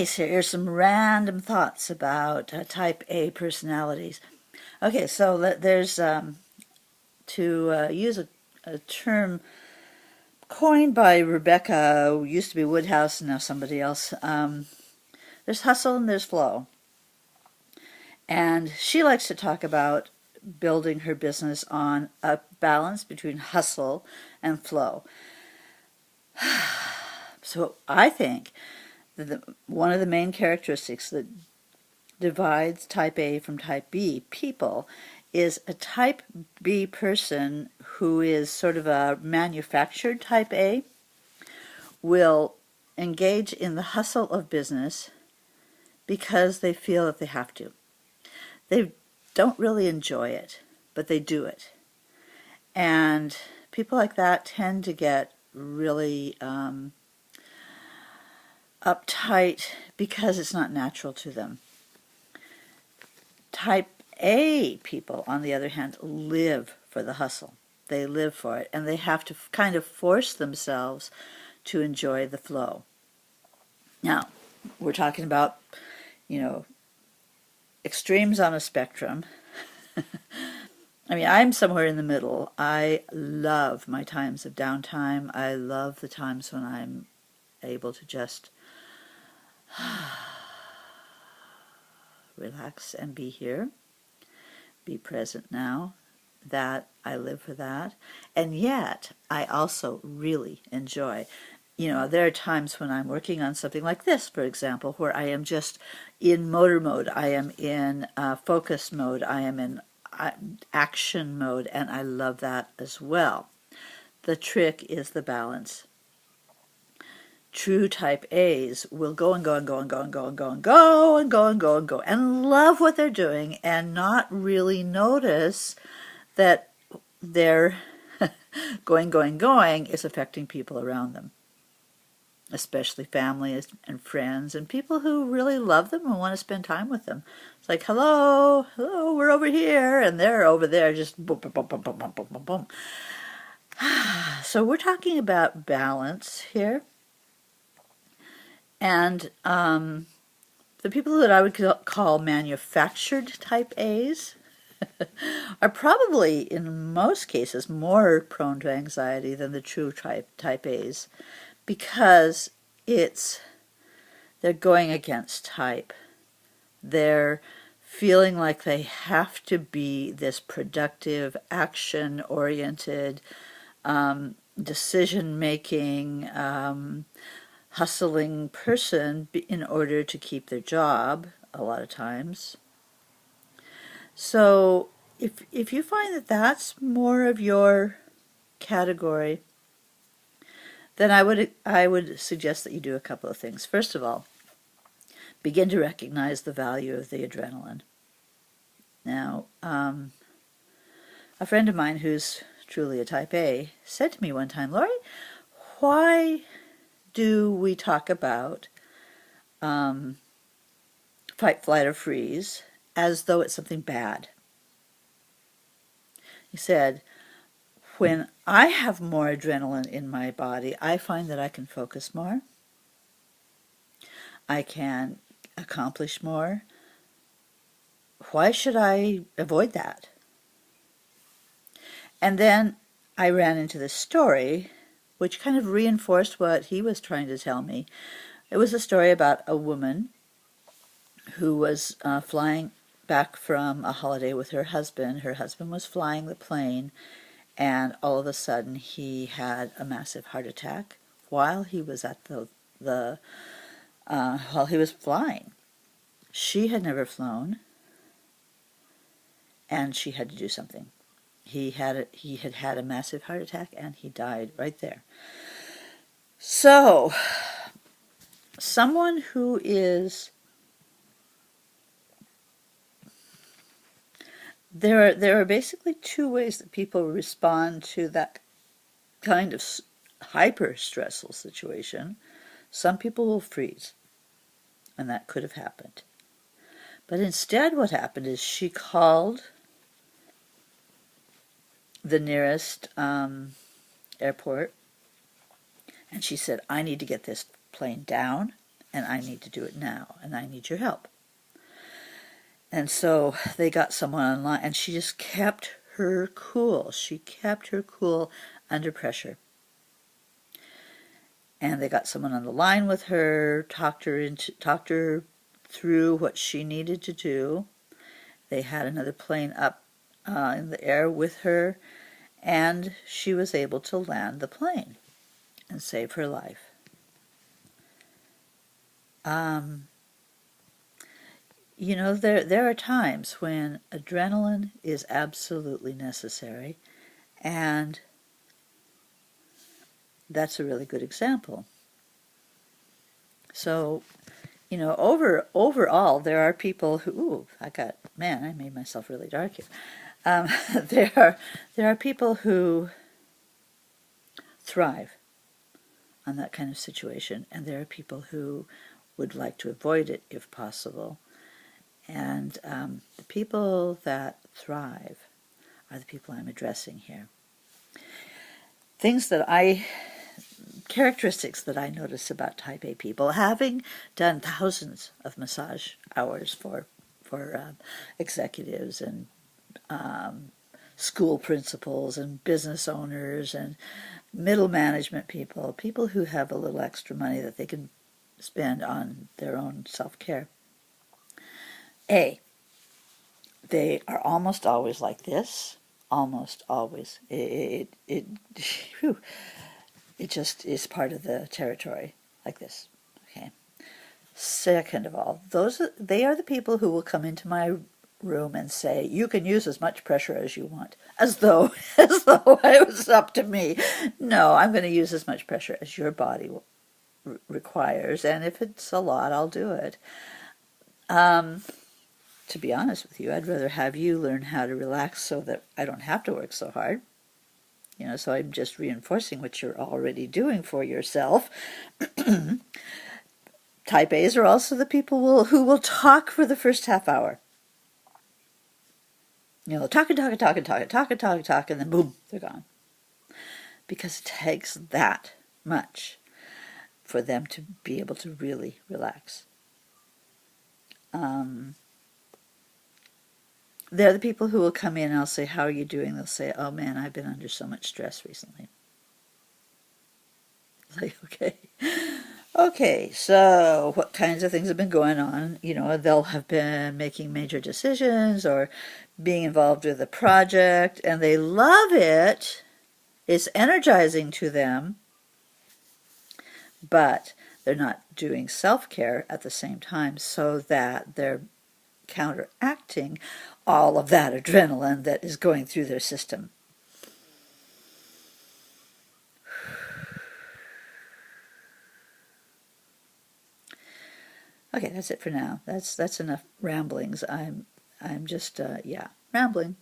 nice. Here's some random thoughts about type A personalities. Okay, so there's to use a term coined by Rebecca, who used to be Woodhouse and now somebody else. There's hustle and there's flow. And she likes to talk about building her business on a balance between hustle and flow. So I think that one of the main characteristics that divides type A from type B people is a type B person who is sort of a manufactured type A will engage in the hustle of business because they feel that they have to. They don't really enjoy it, but they do it. And people like that tend to get really uptight because it's not natural to them. Type A people, on the other hand, live for the hustle. They live for it, and they have to kind of force themselves to enjoy the flow. Now, we're talking about, extremes on a spectrum. I mean, I'm somewhere in the middle. I love my times of downtime. I love the times when I'm able to just relax and be here, be present now. That I live for that. And yet, I also really enjoy. There are times when I'm working on something like this, for example, where I am just in motor mode, I am in focus mode, I am in action mode, and I love that as well. The trick is the balance. True type A's will go and go and go and go and go and go and go and go and go and go and love what they're doing and not really notice that their going is affecting people around them, especially family and friends and people who really love them and want to spend time with them. It's like, hello, we're over here, and they're over there, just boom, boom, boom, boom, boom, boom, boom, boom, boom. So we're talking about balance here. And the people that I would call manufactured type A's are probably, in most cases, more prone to anxiety than the true type A's, because they're going against type. They're feeling like they have to be this productive, action-oriented, decision-making, hustling person in order to keep their job a lot of times. So if you find that that's more of your category, then I would suggest that you do a couple of things. First of all, begin to recognize the value of the adrenaline. Now, a friend of mine who's truly a type A said to me one time, Lori, why do we talk about fight, flight, or freeze as though it's something bad? He said, when I have more adrenaline in my body, I find that I can focus more. I can accomplish more. Why should I avoid that? And then I ran into this story, which kind of reinforced what he was trying to tell me. It was a story about a woman who was flying back from a holiday with her husband. Her husband was flying the plane, and all of a sudden he had a massive heart attack while he was at while he was flying. She had never flown, and she had to do something. He had had a massive heart attack, and he died right there. So, someone who is there are basically two ways that people respond to that kind of hyper stressful situation. Some people will freeze, and that could have happened. But instead what happened is she called the nearest airport, and she said, I need to get this plane down. and I need to do it now, and I need your help. And so they got someone online, and she just kept her cool. She kept her cool under pressure. And they got someone on the line with her, talked her through what she needed to do. They had another plane up in the air with her, and she was able to land the plane and save her life. You know, there are times when adrenaline is absolutely necessary, and that's a really good example. So, you know, overall, there are people who, I made myself really dark here. There are people who thrive on that kind of situation, and there are people who would like to avoid it if possible. And the people that thrive are the people I'm addressing here. Characteristics that I notice about Type A people, having done thousands of massage hours for executives and school principals and business owners and middle management people, people who have a little extra money that they can spend on their own self-care. They are almost always like this. Almost always. It just is part of the territory, like this. Okay. Second of all, they are the people who will come into my room and say, "You can use as much pressure as you want," as though it was up to me. No, I'm going to use as much pressure as your body requires, and if it's a lot, I'll do it. To be honest with you, I'd rather have you learn how to relax so that I don't have to work so hard. You know, so I'm just reinforcing what you're already doing for yourself. Type A's are also the people who will talk for the first half hour. You know, talk, and then boom, they're gone. Because it takes that much for them to be able to really relax. They're the people who will come in and I'll say, "How are you doing?" They'll say, "Oh man, I've been under so much stress recently." It's like, okay, so what kinds of things have been going on? You know, they'll have been making major decisions or being involved with a project, and they love it. It's energizing to them, but they're not doing self-care at the same time, so that they're counteracting all of that adrenaline that is going through their system. Okay, that's it for now. That's enough ramblings. I'm just rambling.